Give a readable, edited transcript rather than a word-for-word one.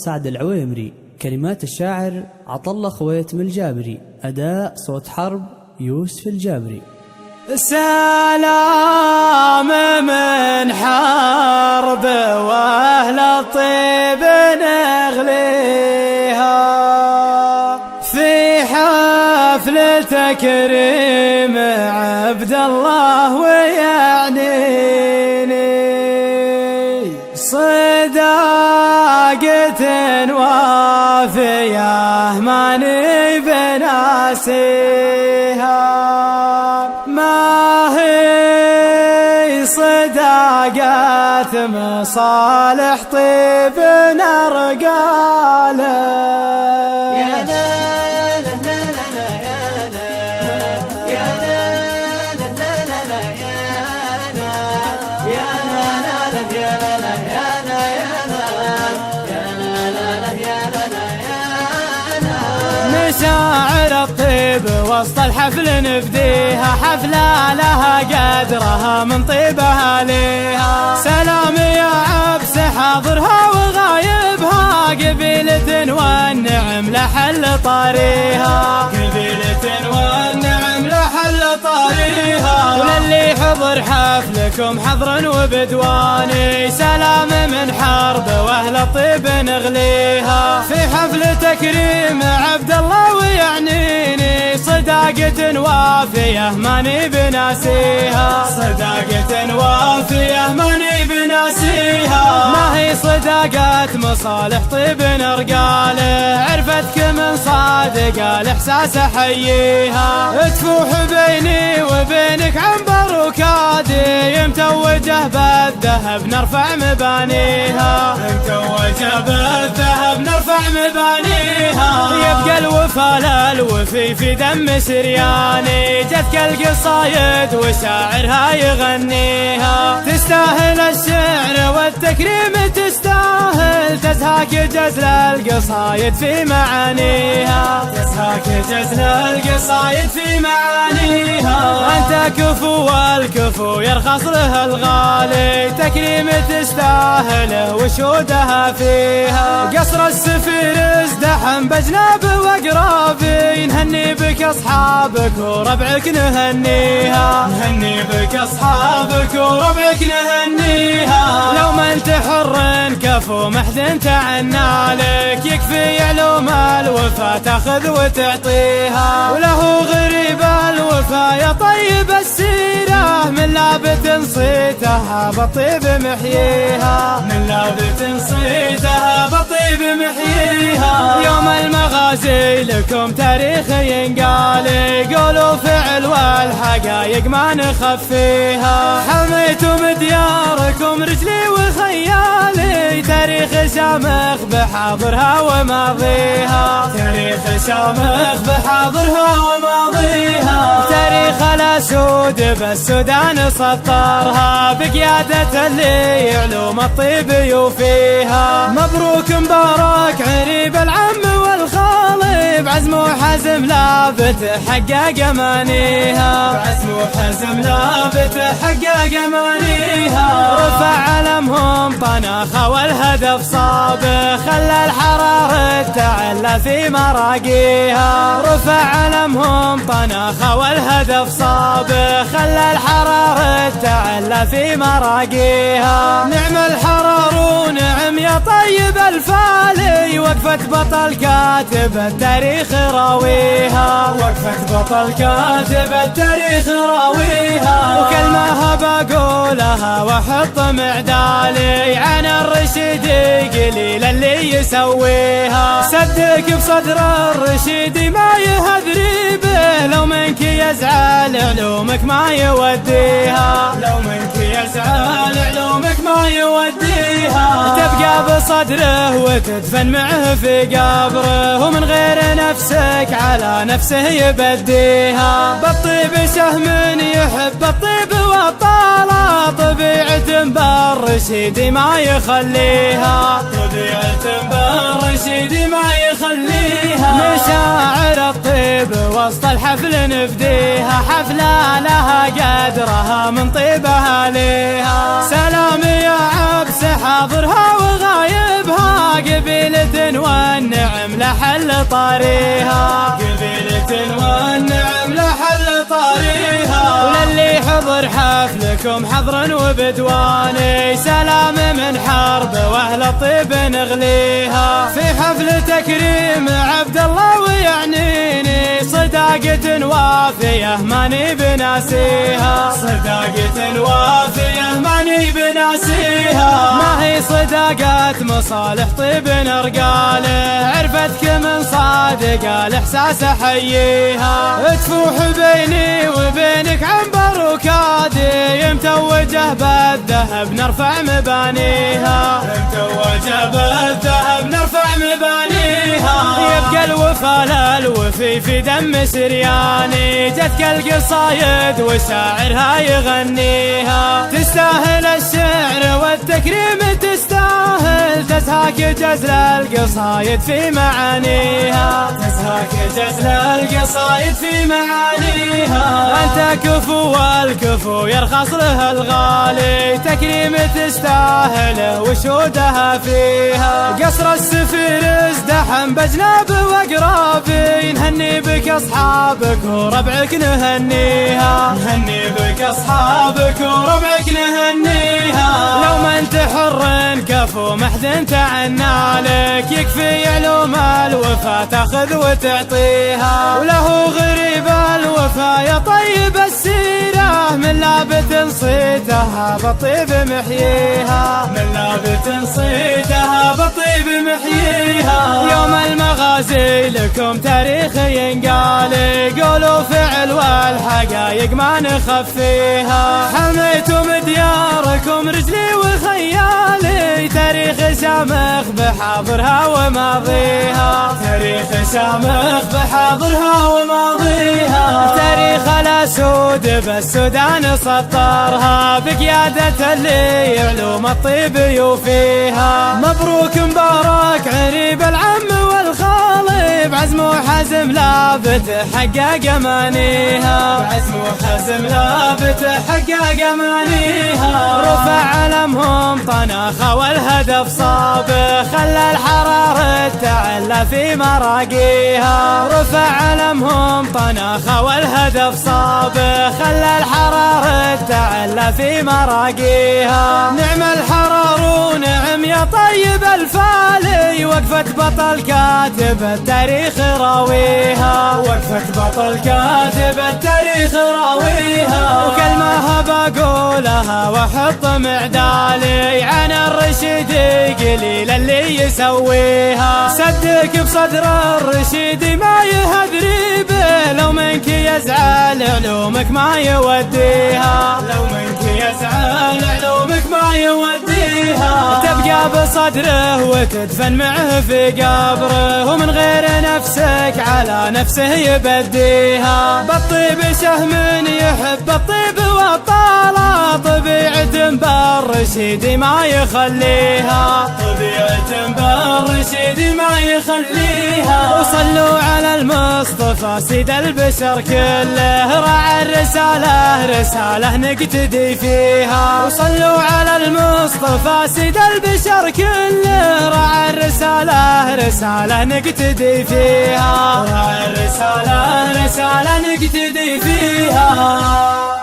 سعد العويمري، كلمات الشاعر عطله خويتم الجابري، أداء صوت حرب يوسف الجابري. سلام من حرب واهل الطيب نغليها في حفل تكريم عبد الله ويعنيني صداقة وافية ماني بناسيها، ما هي صداقة مصالح طيب نرقاله. مشاعر الطيب وسط الحفل نفديها، حفلة لها قدرها من طيبها ليها. سلام يا عبس حاضرها وغايبها، قبيلة والنعم لحل طاريها، قبيلة والنعم لحل طاريها. وللي حضر حفلكم حضر وبدواني، سلام من حرب واهل الطيب نغليها في حفل تكريم عبد الله ويعنيني صداقة وافية ماني بناسيها، صداقة وافية ماني بناسيها. ما هي صداقات مصالح طيب نرقاله، عرفتك من صادق الإحساس أحييها. تفوح بيني وبينك عنبر وكادي، متوجه بالذهب نرفع مبانيها، متوجه بالذهب نرفع مبانيها. يبقى الوفا للوفي في دم سرياني، جتك القصايد وشاعرها يغنيها. تستاهل الشعر والتكريم تستاهل، تزهاك جزل القصايد في معانيها، تزهاك جزل القصايد في معانيها. أنت كفو والكفو يرخص له الغالي، تكريم تستاهله وشودها فيها. قصر السفير ازدحم بجناب واقرابي، نهني بك اصحابك وربعك نهنيها، نهني بك اصحابك وربعك نهنيها. لو ما انت حر كفو محد تعنى لك، يكفي علوم الوفا تاخذ وتعطيها. وله غريب الوفا يا طيب السيرة، من لابت صيتها بالطيب محييها، من لابت صيتها بالطيب محييها. يوم المغازي لكم تاريخ ينقال، قولوا فعل والحقايق ما نخفيها. حميتم دياركم رجلي وخيالي، تاريخ شامخ بحاضرها وماضيها، تاريخ شامخ بحاضرها وماضيها. تاريخ الأسود بالسودان سطرها، بقيادة اللي علوم الطيب يوفيها. مبروك مبارك عريب العم والخالي، بعزم وحزم لا بتحقق أمانيها، بعزم وحزم لا بتحقق أمانيها. رفع علمهم طناخة والهدف صابخ، خلى الحرارة تعلى في مراقيها. رفع علمهم طناخة والهدف صابخ، خلى الحرارة تعلى في مراقيها. نعم الحرار ونعم يا طيب الفالي، وقفة بطل كاتب التاريخ راويها، وقفة بطل كاتب التاريخ راويها. وكلمة بقولها واحط معدالي، عن الرشيدي قليل اللي يسويها. صدق بصدر الرشيدي ما يهذري به، لو منك يزعل علومك ما يوديها، لو منك يزعل علومك ما يوديها. تبقى بصدره وتدفن معه في قبره، ومن غير نفسك على نفسه يبديها. بالطيب سهم يحب الطيب والطالة، طبيعة بالرشيدي ما يخليها، طبيعة بالرشيدي ما يخليها. مشاعر الطيب وسط الحفل نفديها، حفلة لها قدرها من طيبها ليها. سلام يا عبس حاضرها وغايبها، قبيلة والنعم لحل طاريها، قبيلة والنعم لحل طاريها. وللي حضر حفلكم حضرا وبدواني سلام من حرب واهل الطيب نغليها. في حفل تكريم عبد الله ويعنيني صداقة وافية ماني بناسيها، صداقة وافية ماني بناسيها. ما هي صداقة مصالح طيب نرقاله، عرفتك من صادق الإحساس أحييها. تفوح بيني وبينك عنبر وكادي متوجه بالذهب نرفع مبانيها، متوجه بالذهب نرفع مبانيها. يبقى الوفا للوفي في دم سرياني، جتك القصايد وشاعرها يغنيها. تستاهل الشعر والتكريم تستاهل، تزهاك جزل القصايد في معانيها، تزهاك جزل القصايد في معانيها. أنت كفو والكفو يرخص له الغالي، تكريم تستاهله وشودها فيها. قصر السفير ازدحم بجناب واقرابي، نهني بك اصحابك وربعك نهنيها، نهني بك اصحابك وربعك نهنيها. لو ما انت حر كفو محد تعنى لك، يكفي علوم الوفا تاخذ وتعطيها. وله غريب الوفا يا طيب السيرة، من لابت صيتها بالطيب محييها، من لابت صيتها بالطيب محييها. يوم المغازي لكم تاريخ ينقال، قولوا فعل والحقايق ما نخفيها. حميتم دياركم رجلي وخيالي، تاريخ شامخ بحاضرها وماضيها، تاريخ شامخ بحاضرها وماضيها. تاريخ الأسود بالسودان سطرها، بقيادة اللي علوم الطيب يوفيها. مبروك مبارك عريب العم والخالي، بعزم وحزم لا بتحقق أمانيها، بعزم وحزم لا بتحقق أمانيها. رفع علمهم طناخة والهدف صابه، خلى الحرارة تعلى في مراقيها. رفع علمهم طناخة والهدف صابه، خلى الحرارة تعلى في مراقيها. نعم الحرار ونعم يا طيب الفالي، وقفة بطل كاتب التاريخ راويها، وقفة بطل كاتب التاريخ راويها. وكلمة بقولها واحط معدالي، عن الرشيدي قليل اللي يسويها. صدق بصدر الرشيدي ما يهذري به، لو منك يزعل علومك ما يوديها، لو منك يزعل علومك ما يوديها. تبقى بصدره وتدفن معه في قبره، ومن غير نفسك على نفسه يبديها. بالطيب شهم يحب الطيب والطالة، طبيعة بالرشيدي ما يخليها، طبيعة بالرشيدي ما يخليها. وصلوا على المصطفى سيد البشر كله، راعى الرسالة رسالة نقتدي فيها. وصلوا على المصطفى سيد البشر كله، راعى الرسالة رسالة نقتدي فيها، راعى الرسالة رسالة نقتدي فيها.